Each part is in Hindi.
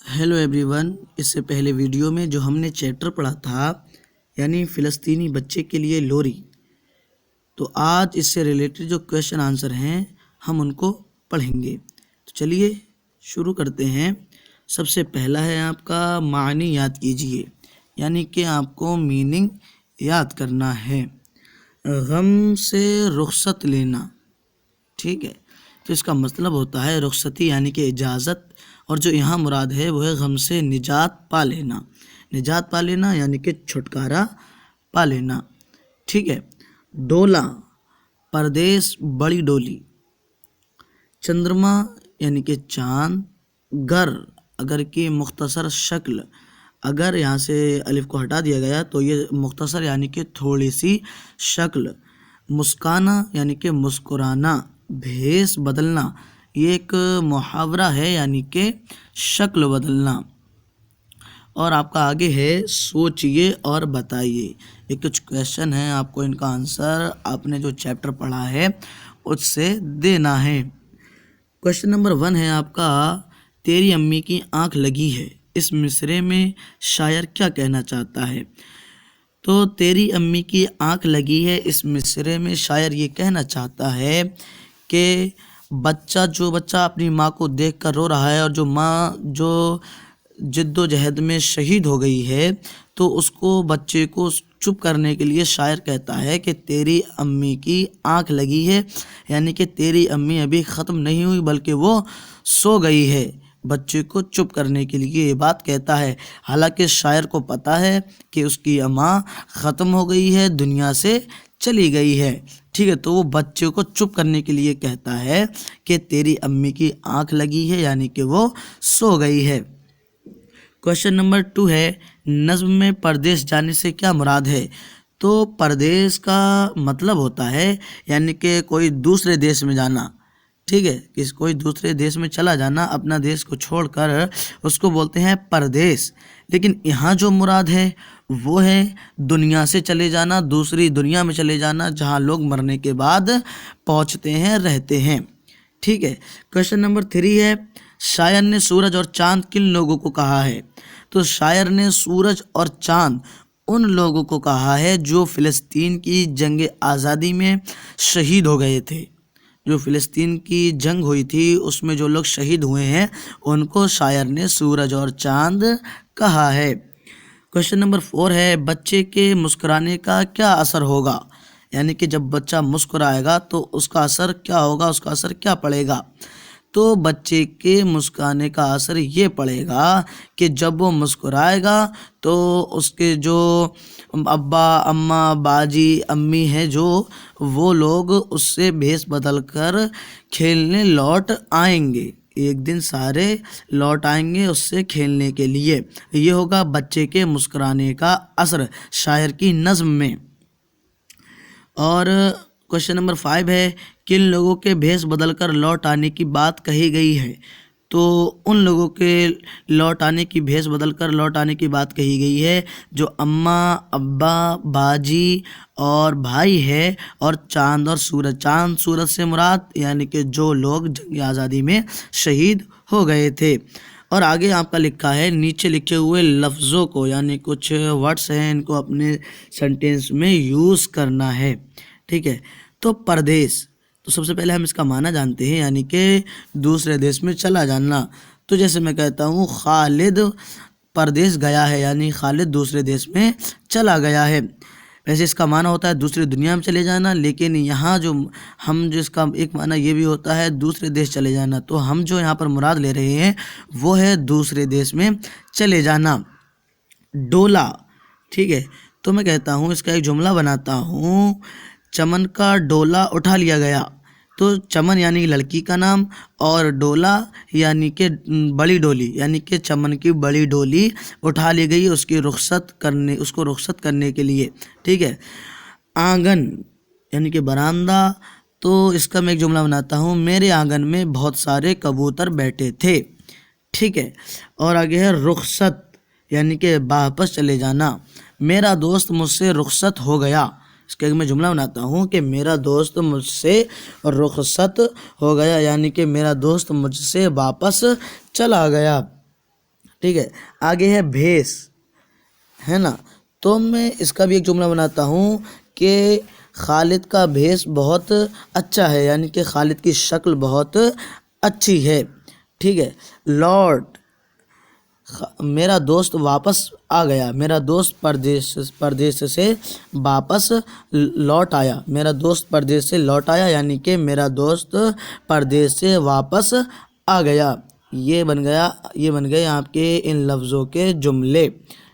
Hello everyone. इससे पहले वीडियो में जो हमने चैप्टर पढ़ा था यानी फ़िलिस्तीनी बच्चे के लिए लोरी, तो आज इससे रिलेटेड जो क्वेश्चन आंसर हैं हम उनको पढ़ेंगे। तो चलिए शुरू करते हैं। सबसे पहला है आपका मानी याद कीजिए, यानी कि आपको मीनिंग याद करना है। गम से रुखसत लेना, ठीक है। तो इसका मतलब होता है रुखसती यानी कि इजाज़त, और जो यहाँ मुराद है वो है गम से निजात पा लेना। निजात पा लेना यानी कि छुटकारा पा लेना, ठीक है। डोला, परदेश, बड़ी डोली। चंद्रमा यानी कि चाँद। गर, अगर की मुख्तसर शक्ल, अगर यहाँ से अलिफ को हटा दिया गया तो ये मुख्तसर यानी कि थोड़ी सी शक्ल। मुस्काना यानी कि मुस्कुराना। भेस बदलना, ये एक मुहावरा है यानी कि शक्ल बदलना। और आपका आगे है सोचिए और बताइए। ये कुछ क्वेश्चन हैं, आपको इनका आंसर आपने जो चैप्टर पढ़ा है उससे देना है। क्वेश्चन नंबर 1 है आपका, तेरी अम्मी की आंख लगी है, इस मिसरे में शायर क्या कहना चाहता है। तो तेरी अम्मी की आंख लगी है, इस मिसरे में शायर ये कहना चाहता है कि जो बच्चा अपनी माँ को देख कर रो रहा है और जो माँ जो जिद्दोजहद में शहीद हो गई है, तो उसको बच्चे को चुप करने के लिए शायर कहता है कि तेरी अम्मी की आंख लगी है, यानी कि तेरी अम्मी अभी ख़त्म नहीं हुई बल्कि वो सो गई है। बच्चे को चुप करने के लिए ये बात कहता है। हालांकि शायर को पता है कि उसकी माँ ख़त्म हो गई है, दुनिया से चली गई है, ठीक है। तो वो बच्चे को चुप करने के लिए कहता है कि तेरी अम्मी की आंख लगी है, यानी कि वो सो गई है। क्वेश्चन नंबर 2 है, नज़्म में परदेश जाने से क्या मुराद है। तो परदेश का मतलब होता है यानी कि कोई दूसरे देश में जाना, ठीक है। कोई दूसरे देश में चला जाना, अपना देश को छोड़कर, उसको बोलते हैं परदेश। लेकिन यहाँ जो मुराद है वो है दुनिया से चले जाना, दूसरी दुनिया में चले जाना जहाँ लोग मरने के बाद पहुँचते हैं, रहते हैं, ठीक है। क्वेश्चन नंबर 3 है, शायर ने सूरज और चाँद किन लोगों को कहा है। तो शायर ने सूरज और चाँद उन लोगों को कहा है जो फ़िलिस्तीन की जंग आज़ादी में शहीद हो गए थे। जो फ़िलिस्तीन की जंग हुई थी उसमें जो लोग शहीद हुए हैं उनको शायर ने सूरज और चाँद कहा है। क्वेश्चन नंबर 4 है, बच्चे के मुस्कुराने का क्या असर होगा, यानी कि जब बच्चा मुस्कुराएगा तो उसका असर क्या होगा, उसका असर क्या पड़ेगा। तो बच्चे के मुस्कुराने का असर ये पड़ेगा कि जब वो मुस्कुराएगा तो उसके जो अब्बा अम्मा बाजी अम्मी हैं जो वो लोग उससे भेष बदल कर खेलने लौट आएंगे। एक दिन सारे लौट आएंगे उससे खेलने के लिए। ये होगा बच्चे के मुस्कुराने का असर शायर की नज़्म में। और क्वेश्चन नंबर 5 है, किन लोगों के भेष बदलकर लौट आने की बात कही गई है। तो उन लोगों के लौट आने की भेष बदलकर लौट आने की बात कही गई है जो अम्मा अब्बा बाजी और भाई है, और चाँद और सूरज। चाँद सूरज से मुराद यानी कि जो लोग जंग आज़ादी में शहीद हो गए थे। और आगे आपका लिखा है, नीचे लिखे हुए लफ्ज़ों को यानी कुछ वर्ड्स हैं इनको अपने सेंटेंस में यूज़ करना है, ठीक है। तो परदेश, तो सबसे पहले हम इसका माना जानते हैं यानी कि दूसरे देश में चला जाना। तो जैसे मैं कहता हूँ खालिद परदेश गया है, यानी खालिद दूसरे देश में चला गया है। वैसे इसका माना होता है दूसरी दुनिया में चले जाना, लेकिन यहाँ जो इसका एक माना ये भी होता है दूसरे देश चले जाना। तो हम जो यहाँ पर मुराद ले रहे हैं वो है दूसरे देश में चले जाना। डोला, ठीक है। तो मैं कहता हूँ इसका एक जुमला बनाता हूँ, चमन का डोला उठा लिया गया। तो चमन यानी लड़की का नाम और डोला यानी कि बड़ी डोली, यानी कि चमन की बड़ी डोली उठा ली गई उसको रुखसत करने के लिए, ठीक है। आंगन यानी कि बरामदा, तो इसका मैं एक जुमला बनाता हूँ, मेरे आंगन में बहुत सारे कबूतर बैठे थे, ठीक है। और आगे है रुखसत यानी कि वापस चले जाना, मेरा दोस्त मुझसे रुखसत हो गया। इसका एक मैं जुमला बनाता हूँ कि मेरा दोस्त मुझसे रुखसत हो गया, यानी कि मेरा दोस्त मुझसे वापस चला गया। ठीक है। आगे है भेष, है ना। तो मैं इसका भी एक जुमला बनाता हूँ कि खालिद का भेष बहुत अच्छा है, यानी कि खालिद की शक्ल बहुत अच्छी है। ठीक है। लौट, मेरा दोस्त वापस आ गया, मेरा दोस्त परदेश से वापस लौट आया, मेरा दोस्त परदेश से लौट आया, यानी कि मेरा दोस्त परदेश से वापस आ गया। ये बन गए आपके इन लफ्ज़ों के जुमले।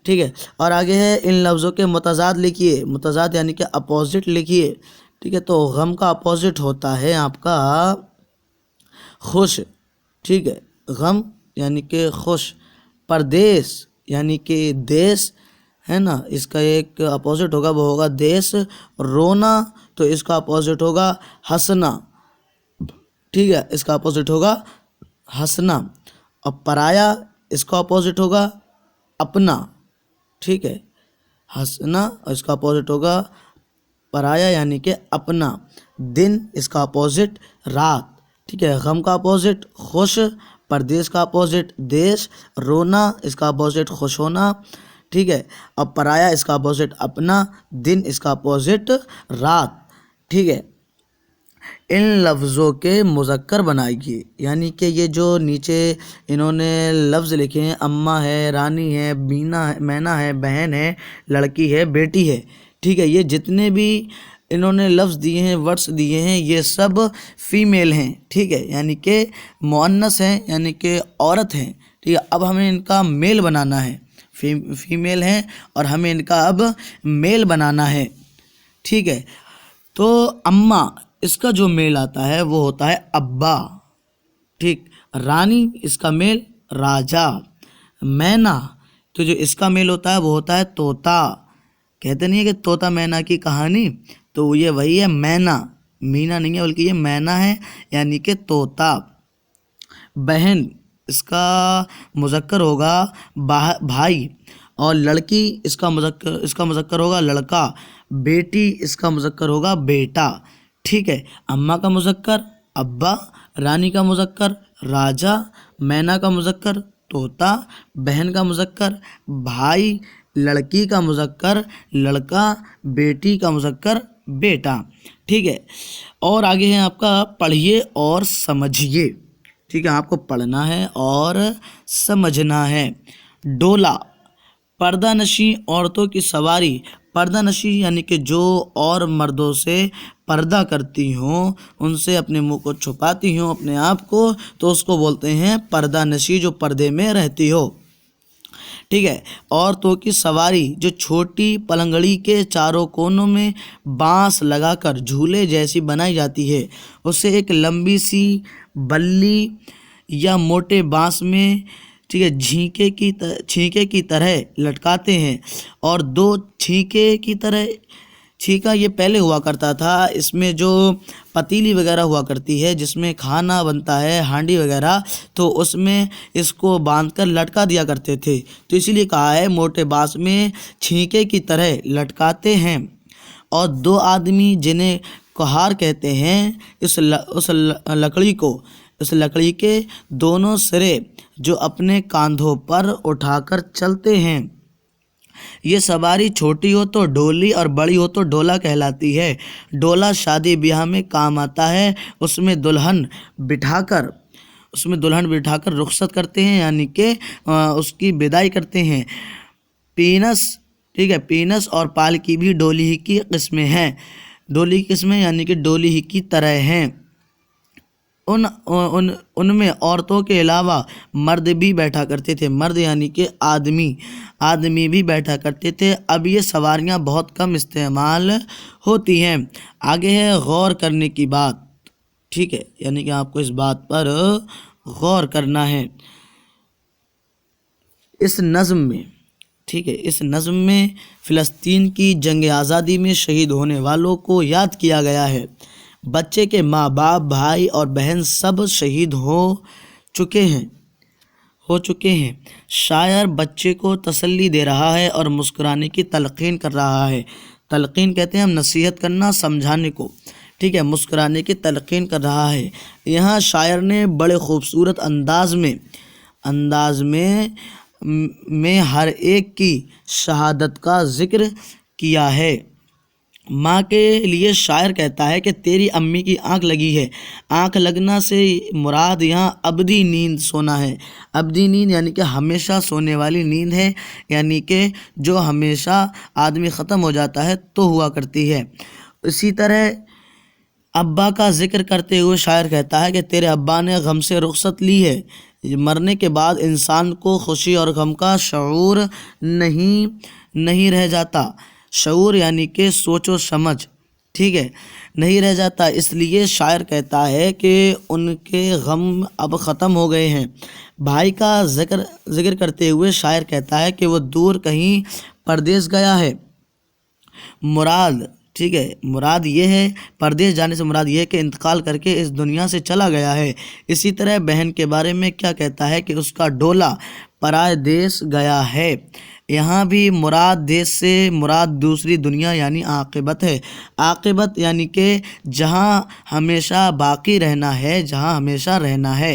ठीक है। और आगे है इन लफ्ज़ों के मुतज़ाद लिखिए, मुतज़ाद यानी कि अपोजिट लिखिए। ठीक है। तो गम का अपोजिट होता है आपका खुश। ठीक है। गम यानी कि खुश। परदेश यानी कि देश, है ना, इसका एक अपोजिट होगा, वो होगा देश। रोना, तो इसका अपोजिट होगा हंसना। ठीक है। इसका अपोजिट होगा हंसना। और पराया, इसका अपोजिट होगा अपना। ठीक है। हंसना और इसका अपोजिट होगा पराया यानी कि अपना। दिन, इसका अपोजिट रात। ठीक है। गम का अपोजिट खुश, परदेश का अपोजिट देश, रोना इसका अपोजिट खुश होना। ठीक है। अब पराया इसका अपोजिट अपना, दिन इसका अपोजिट रात। ठीक है। इन लफ्ज़ों के मुज़क्कर बनाइए, यानी कि ये जो नीचे इन्होंने लफ्ज़ लिखे हैं, अम्मा है, रानी है, बीना है, मैना है, बहन है, लड़की है, बेटी है। ठीक है। ये जितने भी इन्होंने लफ्ज़ दिए हैं, वर्ड्स दिए हैं, ये सब फीमेल हैं। ठीक है। यानी कि मुअन्नस हैं, यानी कि औरत हैं। ठीक है। अब हमें इनका मेल बनाना है, फीमेल हैं और हमें इनका अब मेल बनाना है। ठीक है। तो अम्मा, इसका जो मेल आता है वो होता है अब्बा। ठीक। रानी, इसका मेल राजा। मैना, तो जो इसका मेल होता है वो होता है तोता। कहते नहीं है कि तोता मैना की कहानी, तो ये वही है मैना। मीना नहीं है बल्कि ये मैना है, यानी कि तोता। बहन, इसका मुज़क्कर होगा भाई। और लड़की, इसका मुज़क्कर होगा लड़का। बेटी, इसका मुज़क्कर होगा बेटा। ठीक है। अम्मा का मुज़क्कर अब्बा, रानी का मुज़क्कर राजा, मैना का मुज़क्कर तोता, बहन का मुज़क्कर भाई, लड़की का मुज़क्कर लड़का, बेटी का मुज़क्कर बेटा। ठीक है। और आगे है आपका पढ़िए और समझिए। ठीक है। आपको पढ़ना है और समझना है। डोला, पर्दानशी औरतों की सवारी। पर्दानशी यानी कि जो और मर्दों से पर्दा करती हों, उनसे अपने मुंह को छुपाती हों, अपने आप को, तो उसको बोलते हैं पर्दानशी, जो पर्दे में रहती हो। ठीक है। औरतों की सवारी, जो छोटी पलंगड़ी के चारों कोनों में बांस लगाकर झूले जैसी बनाई जाती है, उसे एक लंबी सी बल्ली या मोटे बांस में, ठीक है, छींके की तरह लटकाते हैं। और दो छींके की तरह, छींका ये पहले हुआ करता था, इसमें जो पतीली वगैरह हुआ करती है जिसमें खाना बनता है, हांडी वगैरह, तो उसमें इसको बांधकर लटका दिया करते थे, तो इसीलिए कहा है मोटे बांस में छींके की तरह लटकाते हैं। और दो आदमी, जिन्हें कुहार कहते हैं, उस लकड़ी के दोनों सिरे जो अपने कांधों पर उठाकर चलते हैं। ये सवारी छोटी हो तो डोली और बड़ी हो तो डोला कहलाती है। डोला शादी ब्याह में काम आता है, उसमें दुल्हन बिठाकर रुखसत करते हैं, यानी कि उसकी विदाई करते हैं। पीनस, ठीक है, पीनस और पालकी भी डोली ही की किस्में हैं। डोली की किस्में यानी कि डोली ही की तरह हैं। उनमें औरतों के अलावा मर्द भी बैठा करते थे। मर्द यानी कि आदमी भी बैठा करते थे। अब ये सवारियां बहुत कम इस्तेमाल होती हैं। आगे है गौर करने की बात। ठीक है। यानी कि आपको इस बात पर गौर करना है। इस नज़्म में, ठीक है, इस नज़्म में फ़िलिस्तीन की जंग आज़ादी में शहीद होने वालों को याद किया गया है। बच्चे के माँ बाप, भाई और बहन सब शहीद हो चुके हैं। शायर बच्चे को तसल्ली दे रहा है और मुस्कुराने की तलकीन कर रहा है। तलकीन कहते हैं हम नसीहत करना, समझाने को। ठीक है। मुस्कुराने की तलकीन कर रहा है। यहाँ शायर ने बड़े खूबसूरत अंदाज में में हर एक की शहादत का जिक्र किया है। माँ के लिए शायर कहता है कि तेरी अम्मी की आंख लगी है। आंख लगना से मुराद यहाँ अबदी नींद सोना है। अबदी नींद यानी कि हमेशा सोने वाली नींद है, यानी कि जो हमेशा आदमी ख़त्म हो जाता है तो हुआ करती है। इसी तरह अब्बा का जिक्र करते हुए शायर कहता है कि तेरे अब्बा ने गम से रुखसत ली है। मरने के बाद इंसान को खुशी और गम का शऊर नहीं रह जाता। शऊर यानी कि सोचो समझ, ठीक है, नहीं रह जाता। इसलिए शायर कहता है कि उनके गम अब ख़त्म हो गए हैं। भाई का जिक्र करते हुए शायर कहता है कि वो दूर कहीं परदेश गया है। मुराद, ठीक है, मुराद ये है, परदेश जाने से मुराद ये है कि इंतकाल करके इस दुनिया से चला गया है। इसी तरह बहन के बारे में क्या कहता है कि उसका डोला पराए देश गया है। यहाँ भी मुराद देश से मुराद दूसरी दुनिया यानी आक़िबत है। आक़िबत यानी कि जहाँ हमेशा बाकी रहना है, जहाँ हमेशा रहना है,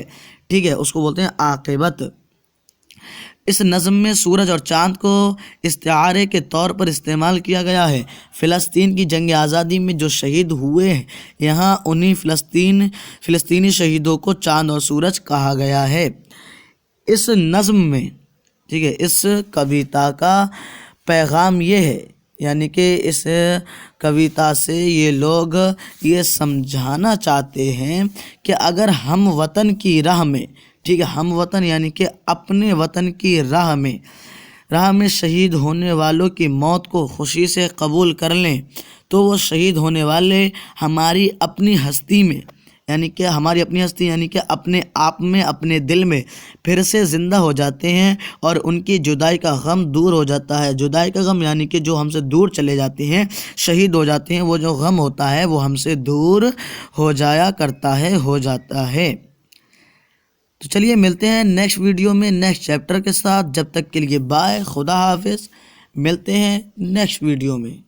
ठीक है, उसको बोलते हैं आक़िबत। इस नज़म में सूरज और चाँद को इस्तिआरे के तौर पर इस्तेमाल किया गया है। फ़िलिस्तीन की जंग आज़ादी में जो शहीद हुए हैं, यहाँ उन्हीं फ़िलिस्तीनी शहीदों को चाँद और सूरज कहा गया है। इस नज़म में, ठीक है, इस कविता का पैगाम ये है, यानी कि इस कविता से ये लोग ये समझाना चाहते हैं कि अगर हम वतन की राह में, ठीक है, हम वतन यानी कि अपने वतन की राह में शहीद होने वालों की मौत को खुशी से कबूल कर लें तो वो शहीद होने वाले हमारी अपनी हस्ती में, यानी कि हमारी अपनी हस्ती यानी कि अपने आप में, अपने दिल में फिर से ज़िंदा हो जाते हैं और उनकी जुदाई का गम दूर हो जाता है। जुदाई का गम यानी कि जो हमसे दूर चले जाते हैं, शहीद हो जाते हैं, वो जो गम होता है वो हमसे दूर हो जाता है। तो चलिए मिलते हैं नेक्स्ट वीडियो में नेक्स्ट चैप्टर के साथ। जब तक के लिए बाय, खुदा हाफिज़। मिलते हैं नेक्स्ट वीडियो में।